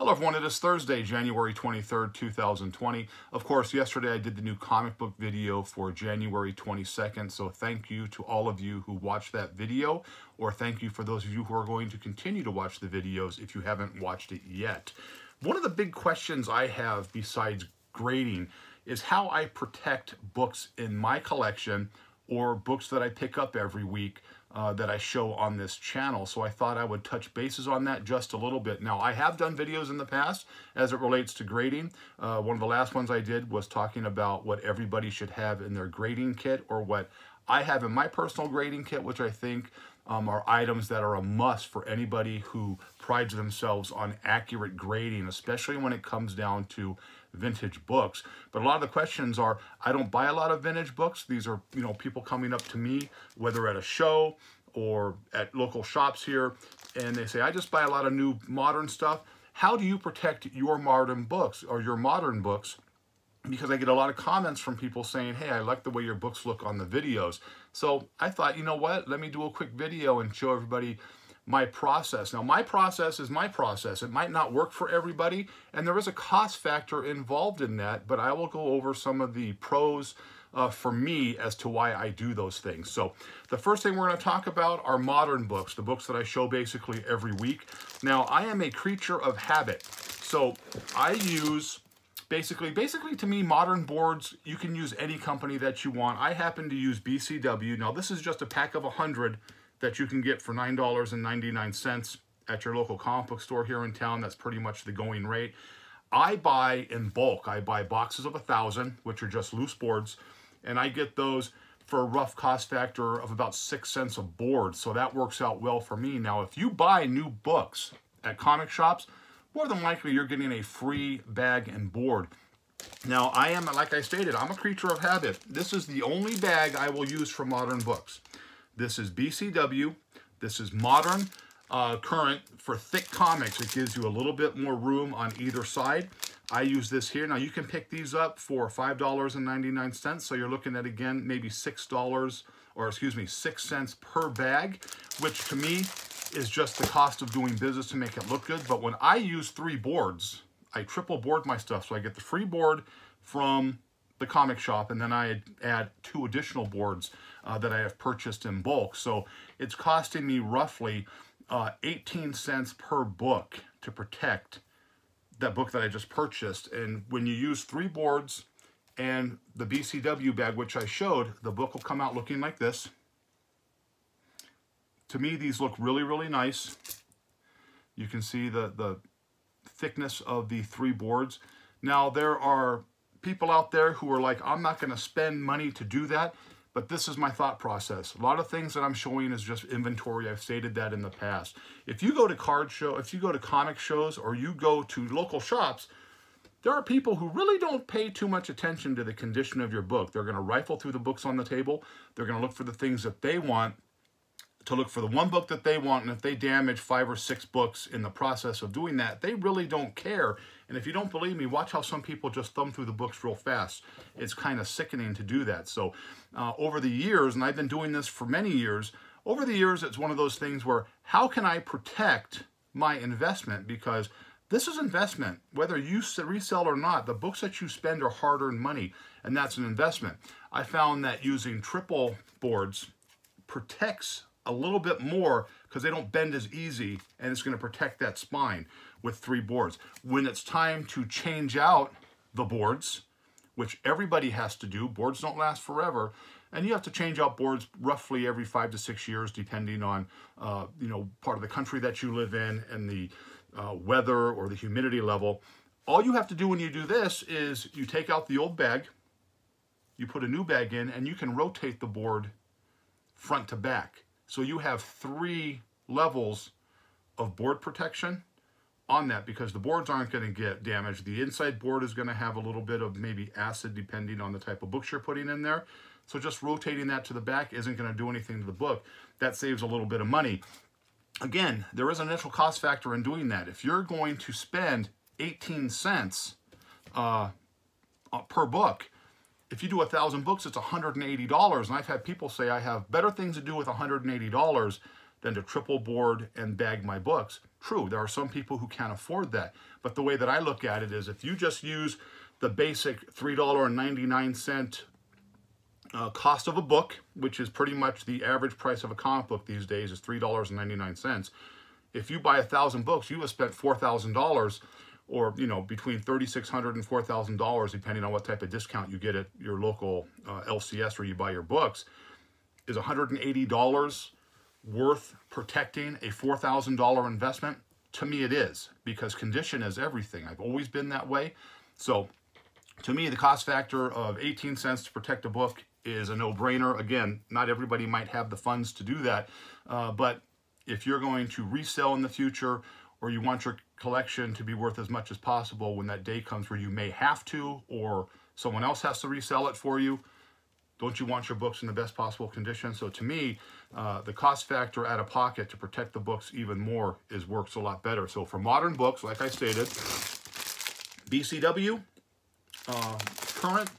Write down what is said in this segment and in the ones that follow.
Hello everyone, it is Thursday, January 23rd, 2020. Of course, yesterday I did the new comic book video for January 22nd, so thank you to all of you who watched that video, or thank you for those of you who are going to continue to watch the videos if you haven't watched it yet. One of the big questions I have besides grading is how I protect books in my collection or books that I pick up every week that I show on this channel. So I thought I would touch bases on that just a little bit. Now, I have done videos in the past as it relates to grading. One of the last ones I did was talking about what everybody should have in their grading kit, or what I have in my personal grading kit, which I think are items that are a must for anybody who prides themselves on accurate grading, especially when it comes down to vintage books. But a lot of the questions are, I don't buy a lot of vintage books. These are, people coming up to me, whether at a show or at local shops here, and they say, I just buy a lot of new modern stuff. How do you protect your modern books or your modern books? Because I get a lot of comments from people saying, hey, I like the way your books look on the videos. So I thought, you know what, let me do a quick video and show everybody my process. Now, my process is my process. It might not work for everybody, and there is a cost factor involved in that, but I will go over some of the pros for me as to why I do those things. So the first thing we're going to talk about are modern books, the books that I show basically every week. Now, I am a creature of habit. So I use basically to me, modern boards, you can use any company that you want. I happen to use BCW. Now, this is just a pack of 100 that you can get for $9.99 at your local comic book store here in town. That's pretty much the going rate. I buy in bulk. I buy boxes of 1,000, which are just loose boards, and I get those for a rough cost factor of about 6 cents a board. So that works out well for me. Now, if you buy new books at comic shops, more than likely you're getting a free bag and board. Now, I am, like I stated, I'm a creature of habit. This is the only bag I will use for modern books. This is BCW. This is modern, current for thick comics. It gives you a little bit more room on either side. I use this here. Now, you can pick these up for $5.99. So you're looking at, again, maybe $6, or excuse me, 6 cents per bag, which to me is just the cost of doing business to make it look good. But when I use 3 boards, I triple board my stuff. So I get the free board from the comic shop, and then I add 2 additional boards that I have purchased in bulk. So it's costing me roughly 18 cents per book to protect that book that I just purchased. And when you use 3 boards and the BCW bag, which I showed, the book will come out looking like this. To me, these look really, really nice. You can see the thickness of the 3 boards. Now, there are people out there who are like, I'm not going to spend money to do that, but this is my thought process. A lot of things that I'm showing is just inventory. I've stated that in the past. If you go to if you go to comic shows, or you go to local shops, there are people who really don't pay too much attention to the condition of your book. They're going to rifle through the books on the table. They're going to look for the things that they want, to look for the one book that they want, and if they damage 5 or 6 books in the process of doing that, they really don't care. And if you don't believe me, watch how some people just thumb through the books real fast. It's kind of sickening to do that. So over the years, and I've been doing this for many years, over the years, it's one of those things where, how can I protect my investment? Because this is investment. Whether you resell or not, the books that you spend are hard-earned money, and that's an investment. I found that using triple boards protects a little bit more because they don't bend as easy, and it's going to protect that spine with 3 boards. When it's time to change out the boards, which everybody has to do, boards don't last forever, and you have to change out boards roughly every 5 to 6 years, depending on part of the country that you live in and the weather or the humidity level. All you have to do when you do this is you take out the old bag, you put a new bag in, and you can rotate the board front to back. So you have 3 levels of board protection on that, because the boards aren't going to get damaged. The inside board is going to have a little bit of maybe acid depending on the type of books you're putting in there. So just rotating that to the back isn't going to do anything to the book. That saves a little bit of money. Again, there is an initial cost factor in doing that. If you're going to spend 18 cents per book, if you do 1,000 books, it's $180. And I've had people say I have better things to do with $180 than to triple board and bag my books. True, there are some people who can't afford that. But the way that I look at it is if you just use the basic $3.99 cost of a book, which is pretty much the average price of a comic book these days is $3.99. If you buy 1,000 books, you have spent $4,000, or between $3,600 and $4,000, depending on what type of discount you get at your local LCS where you buy your books. Is $180 worth protecting a $4,000 investment? To me, it is, because condition is everything. I've always been that way. So, to me, the cost factor of 18 cents to protect a book is a no-brainer. Again, not everybody might have the funds to do that, but if you're going to resell in the future, or you want your collection to be worth as much as possible when that day comes where you may have to, or someone else has to resell it for you, don't you want your books in the best possible condition? So to me, the cost factor out of pocket to protect the books even more works a lot better. So for modern books, like I stated, BCW, current,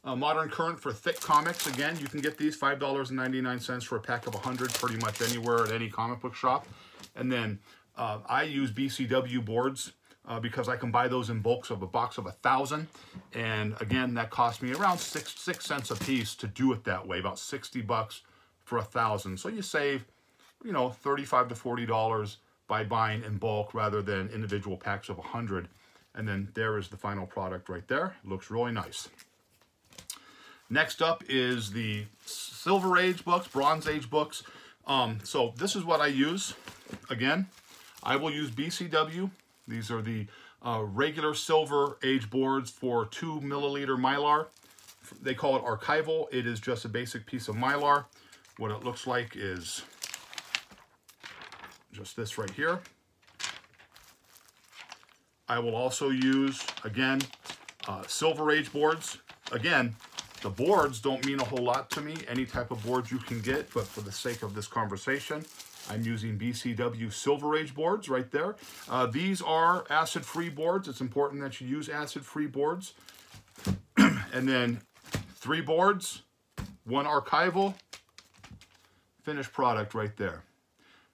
modern current for thick comics. Again, you can get these $5.99 for a pack of 100 pretty much anywhere at any comic book shop. And then I use BCW boards because I can buy those in bulks of a box of 1,000. And again, that cost me around six cents a piece to do it that way, about 60 bucks for 1,000. So you save, $35 to $40 by buying in bulk rather than individual packs of 100. And then there is the final product right there. It looks really nice. Next up is the Silver Age books, Bronze Age books. So this is what I use. Again, I will use BCW. These are the regular Silver Age boards for 2 milliliter Mylar. They call it archival. It is just a basic piece of Mylar. What it looks like is just this right here. I will also use, again, Silver Age boards. Again, the boards don't mean a whole lot to me, any type of boards you can get, but for the sake of this conversation, I'm using BCW Silver Age boards right there. These are acid-free boards. It's important that you use acid-free boards. And then 3 boards, 1 archival, finished product right there.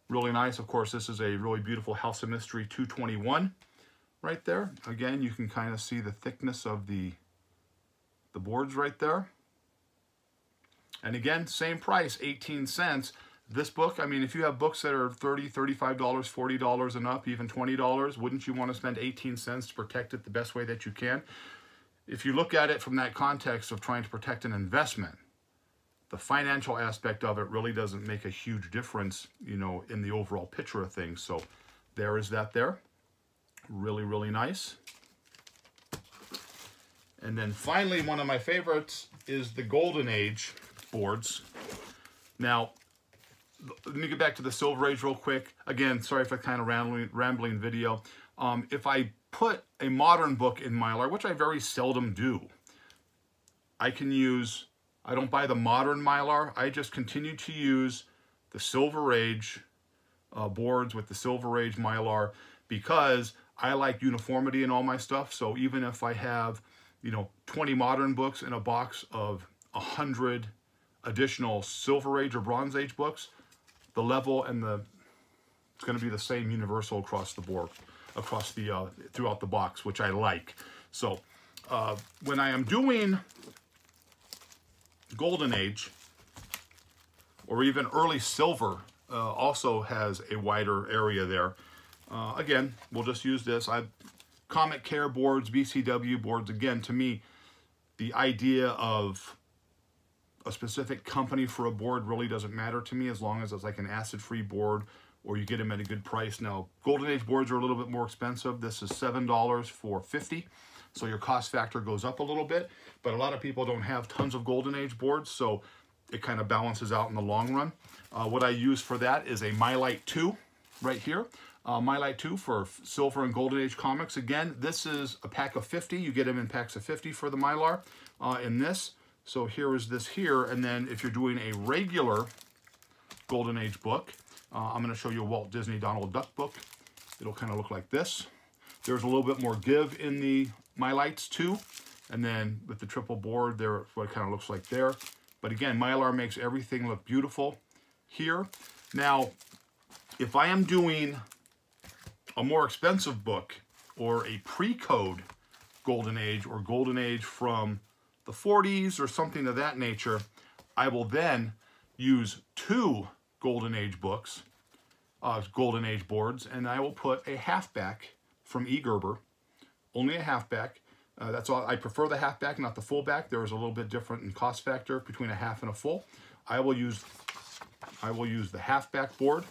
Really nice. Of course, this is a really beautiful House of Mystery 221 right there. Again, you can kind of see the thickness of the boards right there. And again, same price, 18 cents. This book, I mean, if you have books that are $30, $35, $40 and up, even $20, wouldn't you want to spend 18 cents to protect it the best way that you can? If you look at it from that context of trying to protect an investment, the financial aspect of it really doesn't make a huge difference, in the overall picture of things. So there is that there. Really, really nice. And then finally, one of my favorites is the Golden Age boards. Now, let me get back to the Silver Age real quick. Again, sorry for kind of rambling video. If I put a modern book in Mylar, which I very seldom do, I don't buy the modern Mylar. I just continue to use the Silver Age boards with the Silver Age Mylar because I like uniformity in all my stuff. So even if I have 20 modern books in a box of 100 additional Silver Age or Bronze Age books, the level and it's going to be the same universal across the board, throughout the box, which I like. So when I am doing Golden Age, or even early Silver, also has a wider area there. Again, we'll just use this. Comic Care boards, BCW boards, again, to me, the idea of a specific company for a board really doesn't matter to me as long as it's like an acid-free board or you get them at a good price. Now, Golden Age boards are a little bit more expensive. This is $7 for 50, so your cost factor goes up a little bit, but a lot of people don't have tons of Golden Age boards, so it kind of balances out in the long run. What I use for that is a Mylite 2 right here. Mylite 2 for Silver and Golden Age comics. Again, this is a pack of 50. You get them in packs of 50 for the Mylar in this. So here is this here. And then if you're doing a regular Golden Age book, I'm going to show you a Walt Disney Donald Duck book. It'll kind of look like this. There's a little bit more give in the Mylites too. And then with the triple board, there, what it kind of looks like there. But again, Mylar makes everything look beautiful here. Now, if I am doing a more expensive book or a pre-code Golden Age or Golden Age from the 40s or something of that nature, I will then use 2 Golden Age books, Golden Age boards, and I will put a halfback from E. Gerber, only a halfback. That's all. I prefer the halfback, not the fullback. There is a little bit different in cost factor between a half and a full. I will use the halfback board.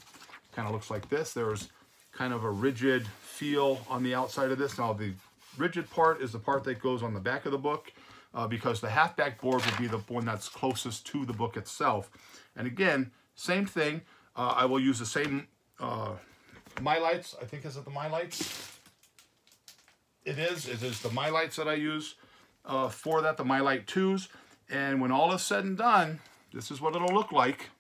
Kind of looks like this. There's kind of a rigid feel on the outside of this. Now the rigid part is the part that goes on the back of the book, because the halfback board would be the one that's closest to the book itself. And again, same thing. I will use the same MyLights. I think, is it the MyLights? It is the MyLights that I use for that, the MyLight 2s. And when all is said and done, this is what it'll look like.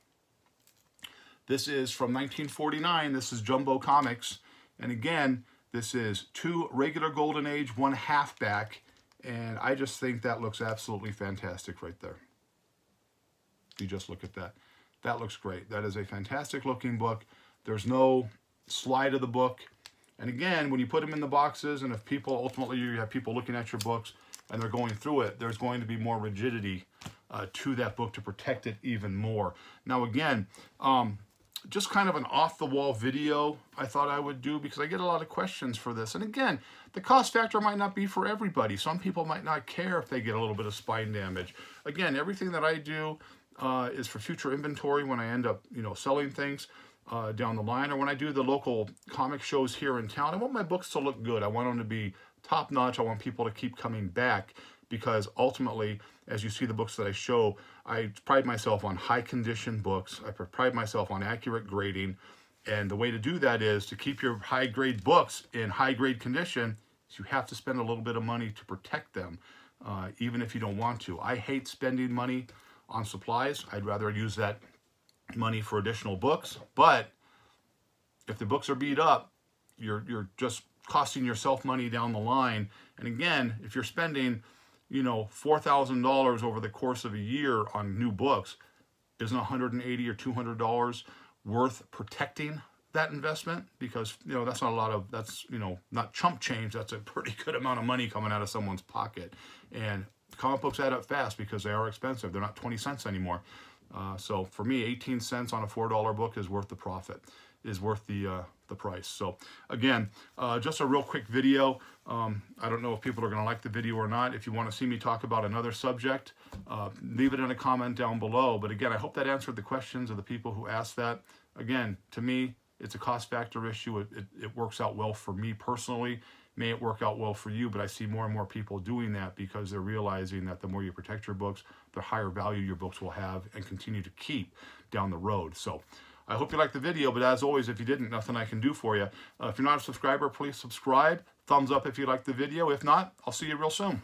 This is from 1949. This is Jumbo Comics. And again, this is 2 regular Golden Age, 1 halfback. And I just think that looks absolutely fantastic right there. You just look at that. That looks great. That is a fantastic looking book. There's no slide of the book. And again, when you put them in the boxes, and if people, ultimately you have people looking at your books and they're going through it, there's going to be more rigidity to that book to protect it even more. Now again, just kind of an off-the-wall video I thought I would do, because I get a lot of questions for this. And again, the cost factor might not be for everybody. Some people might not care if they get a little bit of spine damage. Again, everything that I do is for future inventory when I end up, selling things down the line, or when I do the local comic shows here in town. I want my books to look good. I want them to be top-notch. I want people to keep coming back, because ultimately, as you see the books that I show, I pride myself on high-condition books. I pride myself on accurate grading. And the way to do that is to keep your high-grade books in high-grade condition. You have to spend a little bit of money to protect them, even if you don't want to. I hate spending money on supplies. I'd rather use that money for additional books. But if the books are beat up, you're just costing yourself money down the line. And again, if you're spending, $4,000 over the course of a year on new books, isn't $180 or $200 worth protecting that investment? Because, that's not a lot of, that's, not chump change. That's a pretty good amount of money coming out of someone's pocket. And comic books add up fast because they are expensive. They're not 20 cents anymore. So for me, 18 cents on a $4 book is worth the profit, is worth the price. So again, just a real quick video. I don't know if people are going to like the video or not. If you want to see me talk about another subject, leave it in a comment down below. But again, I hope that answered the questions of the people who asked that. Again, to me, it's a cost factor issue. It works out well for me personally. May it work out well for you, but I see more and more people doing that because they're realizing that the more you protect your books, the higher value your books will have and continue to keep down the road. So I hope you liked the video, but as always, if you didn't, nothing I can do for you. If you're not a subscriber, please subscribe. Thumbs up if you liked the video. If not, I'll see you real soon.